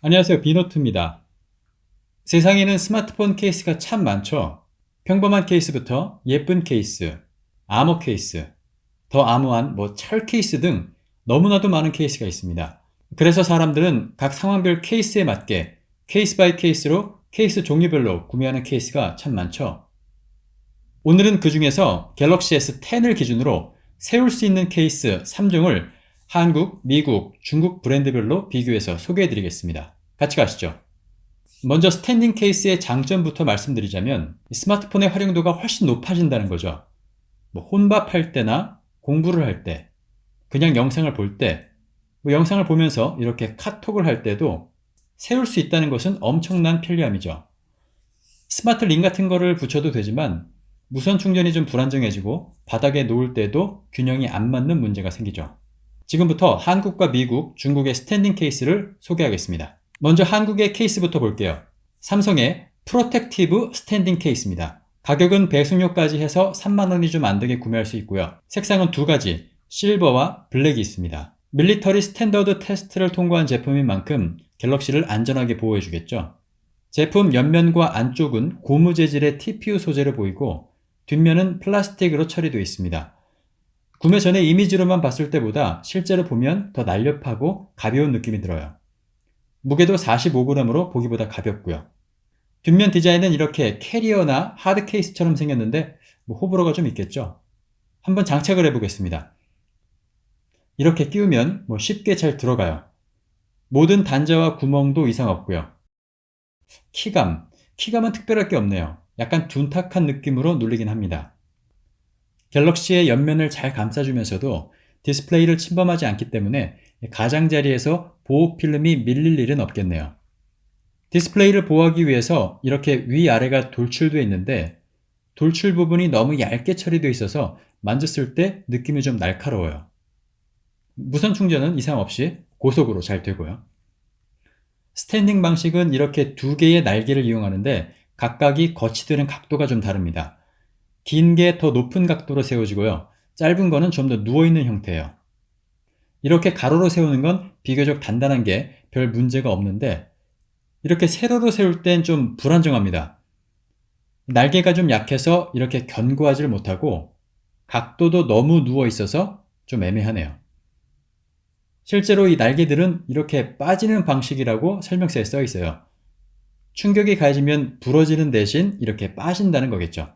안녕하세요. 비노트입니다. 세상에는 스마트폰 케이스가 참 많죠. 평범한 케이스부터 예쁜 케이스, 아머 케이스, 더 아무한 철 케이스 등 너무나도 많은 케이스가 있습니다. 그래서 사람들은 각 상황별 케이스에 맞게 케이스 바이 케이스로 케이스 종류별로 구매하는 케이스가 참 많죠. 오늘은 그 중에서 갤럭시 S10을 기준으로 세울 수 있는 케이스 3종을 한국, 미국, 중국 브랜드별로 비교해서 소개해 드리겠습니다. 같이 가시죠. 먼저 스탠딩 케이스의 장점부터 말씀드리자면 스마트폰의 활용도가 훨씬 높아진다는 거죠. 혼밥할 때나 공부를 할 때, 그냥 영상을 볼 때, 영상을 보면서 이렇게 카톡을 할 때도 세울 수 있다는 것은 엄청난 편리함이죠. 스마트 링 같은 거를 붙여도 되지만 무선 충전이 좀 불안정해지고 바닥에 놓을 때도 균형이 안 맞는 문제가 생기죠. 지금부터 한국과 미국, 중국의 스탠딩 케이스를 소개하겠습니다. 먼저 한국의 케이스부터 볼게요. 삼성의 프로텍티브 스탠딩 케이스입니다. 가격은 배송료까지 해서 3만원이 좀 안되게 구매할 수 있고요. 색상은 두 가지, 실버와 블랙이 있습니다. 밀리터리 스탠더드 테스트를 통과한 제품인 만큼 갤럭시를 안전하게 보호해주겠죠. 제품 옆면과 안쪽은 고무 재질의 TPU 소재를 보이고 뒷면은 플라스틱으로 처리되어 있습니다. 구매 전에 이미지로만 봤을 때보다 실제로 보면 더 날렵하고 가벼운 느낌이 들어요. 무게도 45g으로 보기보다 가볍고요. 뒷면 디자인은 이렇게 캐리어나 하드 케이스처럼 생겼는데 호불호가 좀 있겠죠. 한번 장착을 해보겠습니다. 이렇게 끼우면 쉽게 잘 들어가요. 모든 단자와 구멍도 이상 없고요. 키감은 특별할 게 없네요. 약간 둔탁한 느낌으로 눌리긴 합니다. 갤럭시의 옆면을 잘 감싸주면서도 디스플레이를 침범하지 않기 때문에 가장자리에서 보호 필름이 밀릴 일은 없겠네요. 디스플레이를 보호하기 위해서 이렇게 위아래가 돌출되어 있는데 돌출 부분이 너무 얇게 처리되어 있어서 만졌을 때 느낌이 좀 날카로워요. 무선 충전은 이상 없이 고속으로 잘 되고요. 스탠딩 방식은 이렇게 두 개의 날개를 이용하는데 각각이 거치되는 각도가 좀 다릅니다. 긴 게 더 높은 각도로 세워지고요. 짧은 거는 좀 더 누워있는 형태예요. 이렇게 가로로 세우는 건 비교적 단단한 게 별 문제가 없는데 이렇게 세로로 세울 땐 좀 불안정합니다. 날개가 좀 약해서 이렇게 견고하지를 못하고 각도도 너무 누워 있어서 좀 애매하네요. 실제로 이 날개들은 이렇게 빠지는 방식이라고 설명서에 써 있어요. 충격이 가해지면 부러지는 대신 이렇게 빠진다는 거겠죠.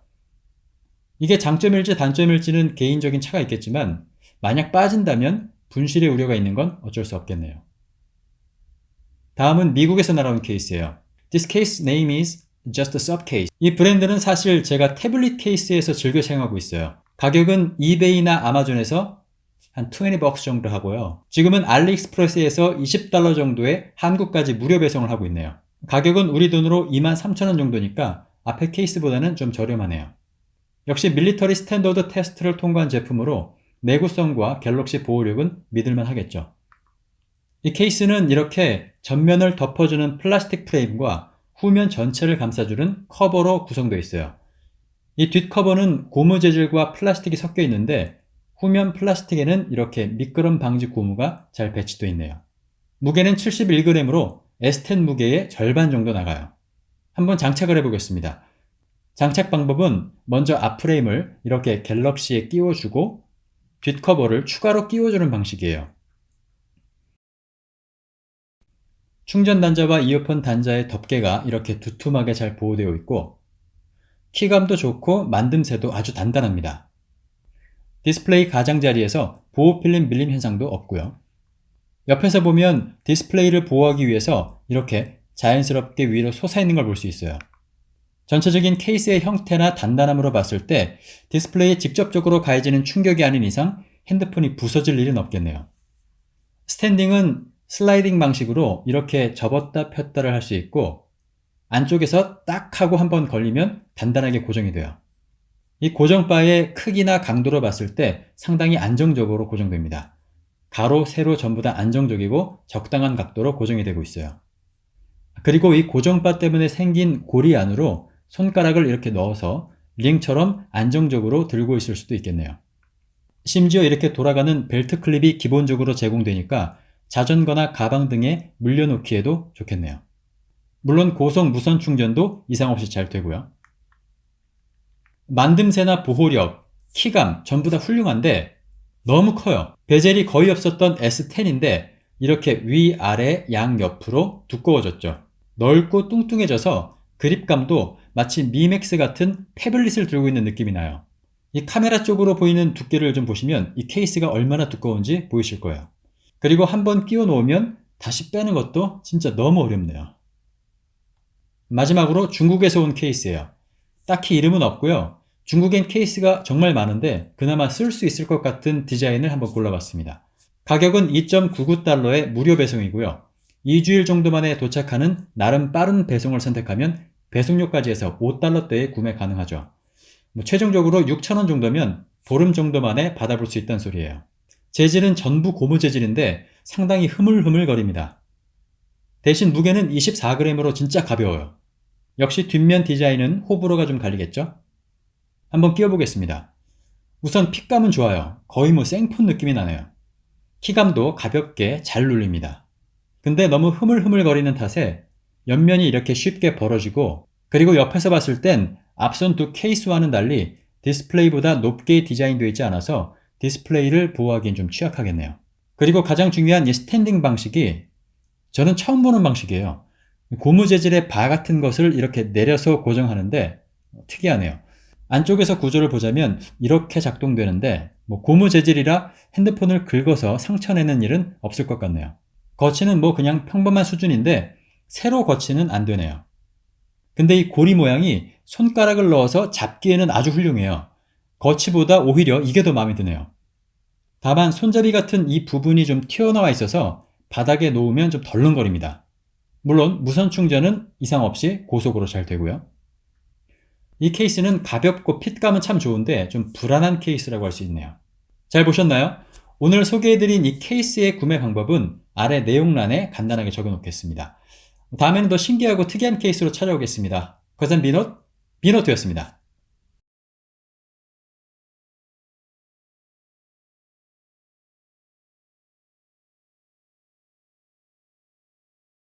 이게 장점일지 단점일지는 개인적인 차가 있겠지만 만약 빠진다면 분실의 우려가 있는 건 어쩔 수 없겠네요. 다음은 미국에서 날아온 케이스예요. This case name is just a sub case. 이 브랜드는 사실 제가 태블릿 케이스에서 즐겨 사용하고 있어요. 가격은 이베이나 아마존에서 한 20bucks 정도 하고요. 지금은 알리익스프레스에서 $20 정도에 한국까지 무료 배송을 하고 있네요. 가격은 우리 돈으로 23,000원 정도니까 앞에 케이스보다는 좀 저렴하네요. 역시 밀리터리 스탠더드 테스트를 통과한 제품으로 내구성과 갤럭시 보호력은 믿을만 하겠죠. 이 케이스는 이렇게 전면을 덮어주는 플라스틱 프레임과 후면 전체를 감싸주는 커버로 구성되어 있어요. 이 뒷커버는 고무 재질과 플라스틱이 섞여 있는데 후면 플라스틱에는 이렇게 미끄럼 방지 고무가 잘 배치되어 있네요. 무게는 71g으로 S10 무게의 절반 정도 나가요. 한번 장착을 해보겠습니다. 장착 방법은 먼저 앞프레임을 이렇게 갤럭시에 끼워주고 뒷커버를 추가로 끼워주는 방식이에요. 충전 단자와 이어폰 단자의 덮개가 이렇게 두툼하게 잘 보호되어 있고 키감도 좋고 만듦새도 아주 단단합니다. 디스플레이 가장자리에서 보호필름 밀림 현상도 없고요. 옆에서 보면 디스플레이를 보호하기 위해서 이렇게 자연스럽게 위로 솟아있는 걸 볼 수 있어요. 전체적인 케이스의 형태나 단단함으로 봤을 때 디스플레이에 직접적으로 가해지는 충격이 아닌 이상 핸드폰이 부서질 일은 없겠네요. 스탠딩은 슬라이딩 방식으로 이렇게 접었다 폈다를 할 수 있고 안쪽에서 딱 하고 한번 걸리면 단단하게 고정이 돼요. 이 고정바의 크기나 강도로 봤을 때 상당히 안정적으로 고정됩니다. 가로, 세로 전부 다 안정적이고 적당한 각도로 고정이 되고 있어요. 그리고 이 고정바 때문에 생긴 고리 안으로 손가락을 이렇게 넣어서 링처럼 안정적으로 들고 있을 수도 있겠네요. 심지어 이렇게 돌아가는 벨트 클립이 기본적으로 제공되니까 자전거나 가방 등에 물려놓기에도 좋겠네요. 물론 고속 무선 충전도 이상 없이 잘 되고요. 만듦새나 보호력, 키감 전부 다 훌륭한데 너무 커요. 베젤이 거의 없었던 S10인데 이렇게 위아래 양옆으로 두꺼워졌죠. 넓고 뚱뚱해져서 그립감도 마치 미맥스 같은 태블릿을 들고 있는 느낌이 나요. 이 카메라 쪽으로 보이는 두께를 좀 보시면 이 케이스가 얼마나 두꺼운지 보이실 거예요. 그리고 한번 끼워 놓으면 다시 빼는 것도 진짜 너무 어렵네요. 마지막으로 중국에서 온 케이스예요. 딱히 이름은 없고요. 중국엔 케이스가 정말 많은데 그나마 쓸 수 있을 것 같은 디자인을 한번 골라봤습니다. 가격은 2.99달러의 무료 배송이고요. 2주일 정도 만에 도착하는 나름 빠른 배송을 선택하면 배송료까지 해서 5달러대에 구매 가능하죠. 최종적으로 6,000원 정도면 보름 정도 만에 받아볼 수 있다는 소리예요. 재질은 전부 고무 재질인데 상당히 흐물흐물거립니다. 대신 무게는 24g으로 진짜 가벼워요. 역시 뒷면 디자인은 호불호가 좀 갈리겠죠? 한번 끼워보겠습니다. 우선 핏감은 좋아요. 거의 생폰 느낌이 나네요. 키감도 가볍게 잘 눌립니다. 근데 너무 흐물흐물거리는 탓에 옆면이 이렇게 쉽게 벌어지고, 그리고 옆에서 봤을 땐 앞선 두 케이스와는 달리 디스플레이보다 높게 디자인되어 있지 않아서 디스플레이를 보호하기엔 좀 취약하겠네요. 그리고 가장 중요한 이 스탠딩 방식이 저는 처음 보는 방식이에요. 고무 재질의 바 같은 것을 이렇게 내려서 고정하는데 특이하네요. 안쪽에서 구조를 보자면 이렇게 작동되는데 고무 재질이라 핸드폰을 긁어서 상처내는 일은 없을 것 같네요. 거치는 그냥 평범한 수준인데 세로 거치는 안 되네요. 근데 이 고리 모양이 손가락을 넣어서 잡기에는 아주 훌륭해요. 거치보다 오히려 이게 더 마음에 드네요. 다만 손잡이 같은 이 부분이 좀 튀어나와 있어서 바닥에 놓으면 좀 덜렁거립니다. 물론 무선 충전은 이상 없이 고속으로 잘 되고요. 이 케이스는 가볍고 핏감은 참 좋은데 좀 불안한 케이스라고 할 수 있네요. 잘 보셨나요? 오늘 소개해드린 이 케이스의 구매 방법은 아래 내용란에 간단하게 적어놓겠습니다. 다음에는 더 신기하고 특이한 케이스로 찾아오겠습니다. 거산 비노트였습니다.